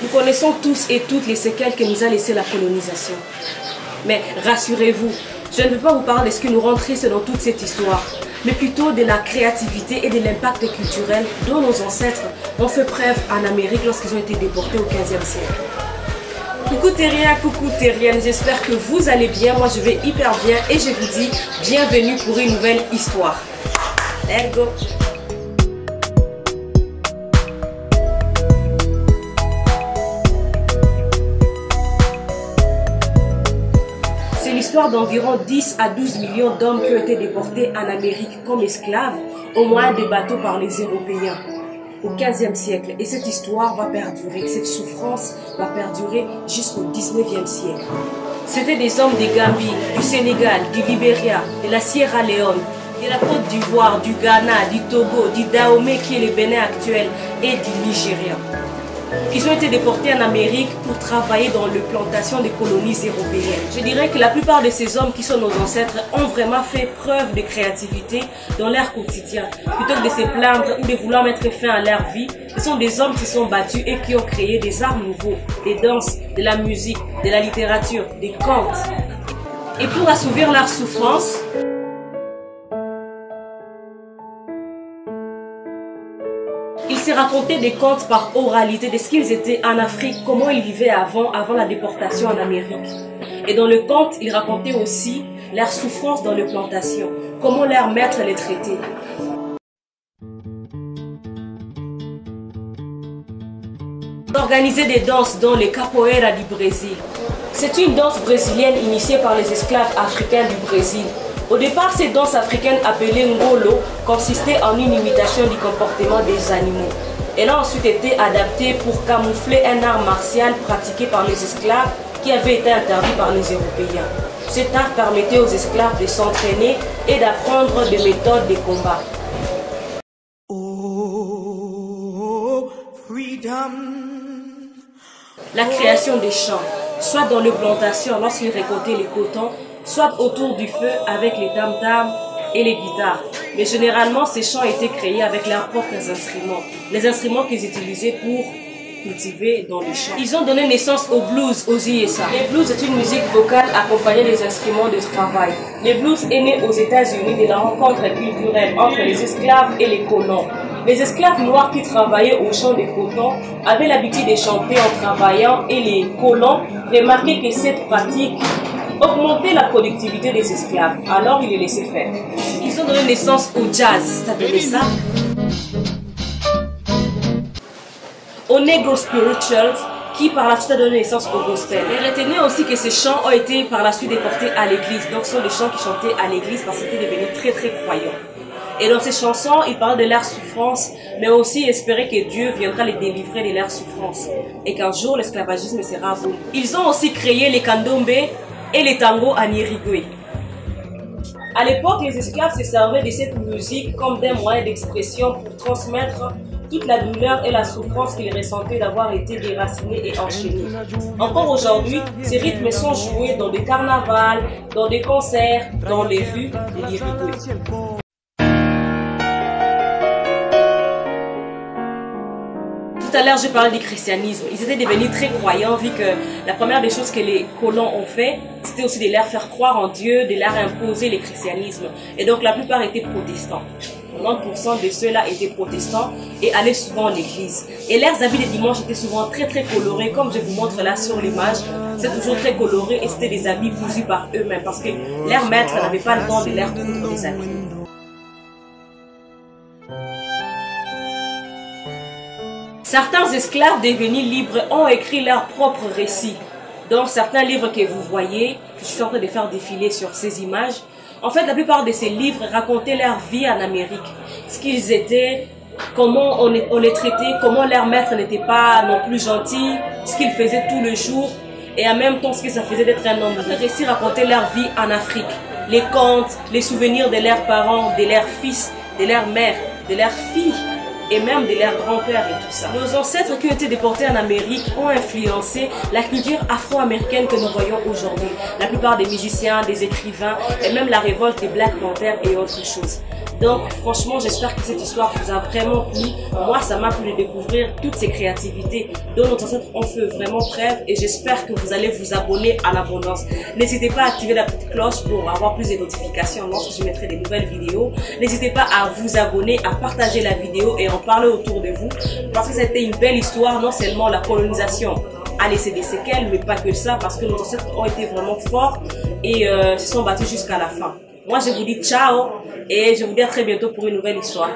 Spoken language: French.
Nous connaissons tous et toutes les séquelles que nous a laissées la colonisation. Mais rassurez-vous, je ne veux pas vous parler de ce qui nous rend tristes dans toute cette histoire, mais plutôt de la créativité et de l'impact culturel dont nos ancêtres ont fait preuve en Amérique lorsqu'ils ont été déportés au XVe siècle. Coucou terriens, coucou terriennes, j'espère que vous allez bien, moi je vais hyper bien et je vous dis bienvenue pour une nouvelle histoire. Let's go! C'est l'histoire d'environ 10 à 12 millions d'hommes qui ont été déportés en Amérique comme esclaves, au moyen des bateaux par les Européens, au XVe siècle. Et cette histoire va perdurer, cette souffrance va perdurer jusqu'au XIXe siècle. C'était des hommes de Gambie, du Sénégal, du Libéria, de la Sierra Leone, de la Côte d'Ivoire, du Ghana, du Togo, du Dahomey qui est le Bénin actuel et du Nigeria. Ils ont été déportés en Amérique pour travailler dans les plantations des colonies européennes. Je dirais que la plupart de ces hommes qui sont nos ancêtres ont vraiment fait preuve de créativité dans leur quotidien. Plutôt que de se plaindre ou de vouloir mettre fin à leur vie, ce sont des hommes qui sont battus et qui ont créé des arts nouveaux, des danses, de la musique, de la littérature, des contes. Et pour assouvir leur souffrance, ils se racontaient des contes par oralité de ce qu'ils étaient en Afrique, comment ils vivaient avant la déportation en Amérique. Et dans le conte, ils racontaient aussi leur souffrance dans les plantations, comment leurs maîtres les traitaient. Organiser des danses dans les capoeira du Brésil. C'est une danse brésilienne initiée par les esclaves africains du Brésil. Au départ, cette danse africaine appelée Ngolo consistait en une imitation du comportement des animaux. Elle a ensuite été adaptée pour camoufler un art martial pratiqué par les esclaves qui avait été interdit par les Européens. Cet art permettait aux esclaves de s'entraîner et d'apprendre des méthodes de combat. Oh, freedom. La création des champs, soit dans les plantations lorsqu'ils récoltaient les cotons, soit autour du feu avec les tam-tams et les guitares. Mais généralement, ces chants étaient créés avec leurs propres instruments. Les instruments qu'ils utilisaient pour cultiver dans les champs. Ils ont donné naissance au blues aux USA. Les blues est une musique vocale accompagnée des instruments de travail. Les blues est né aux États-Unis de la rencontre culturelle entre les esclaves et les colons. Les esclaves noirs qui travaillaient au champ de coton avaient l'habitude de chanter en travaillant et les colons remarquaient que cette pratique augmenter la productivité des esclaves. Alors, ils les laissaient faire. Ils ont donné naissance au jazz, ça donnait ça. Au Negro Spirituals, qui par la suite a donné naissance au gospel. Et retenez aussi que ces chants ont été par la suite déportés à l'église. Donc, ce sont des chants qui chantaient à l'église parce qu'ils étaient devenus très très croyants. Et dans ces chansons, ils parlaient de leur souffrance, mais aussi espéraient que Dieu viendra les délivrer de leur souffrance. Et qu'un jour, l'esclavagisme sera aboli. Ils ont aussi créé les candombe et les tangos en Uruguay. À l'époque, les esclaves se servaient de cette musique comme d'un moyen d'expression pour transmettre toute la douleur et la souffrance qu'ils ressentaient d'avoir été déracinés et enchaînés. Encore aujourd'hui, ces rythmes sont joués dans des carnavals, dans des concerts, dans les rues de l'Uruguay. Tout à l'heure, je parlais du christianisme. Ils étaient devenus très croyants vu que la première des choses que les colons ont fait, c'était aussi de leur faire croire en Dieu, de leur imposer le christianisme. Et donc, la plupart étaient protestants. 90% de ceux-là étaient protestants et allaient souvent à l'église. Et leurs habits de dimanche étaient souvent très très colorés, comme je vous montre là sur l'image. C'est toujours très coloré et c'était des habits cousus par eux-mêmes parce que leurs maîtres n'avaient pas le temps de leur coudre des habits. Certains esclaves devenus libres ont écrit leurs propres récits. Dans certains livres que vous voyez, que je suis en train de faire défiler sur ces images, en fait, la plupart de ces livres racontaient leur vie en Amérique. Ce qu'ils étaient, comment on les traitait, comment leurs maîtres n'étaient pas non plus gentils, ce qu'ils faisaient tout le jour, et en même temps ce que ça faisait d'être un homme. Les récits racontaient leur vie en Afrique. Les contes, les souvenirs de leurs parents, de leurs fils, de leurs mères, de leurs filles, et même de leurs grands-pères et tout ça. Nos ancêtres qui ont été déportés en Amérique ont influencé la culture afro-américaine que nous voyons aujourd'hui. La plupart des musiciens, des écrivains et même la révolte des Black Panthers et autres choses. Donc franchement, j'espère que cette histoire vous a vraiment plu. Moi, ça m'a plu de découvrir toutes ces créativités dont nos ancêtres ont fait vraiment preuve et j'espère que vous allez vous abonner à l'abondance. N'hésitez pas à activer la petite cloche pour avoir plus de notifications lorsque je mettrai des nouvelles vidéos. N'hésitez pas à vous abonner, à partager la vidéo et en parler autour de vous parce que c'était une belle histoire, non seulement la colonisation a laissé des séquelles, mais pas que ça, parce que nos ancêtres ont été vraiment forts et se sont battus jusqu'à la fin. Moi, je vous dis ciao et je vous dis à très bientôt pour une nouvelle histoire.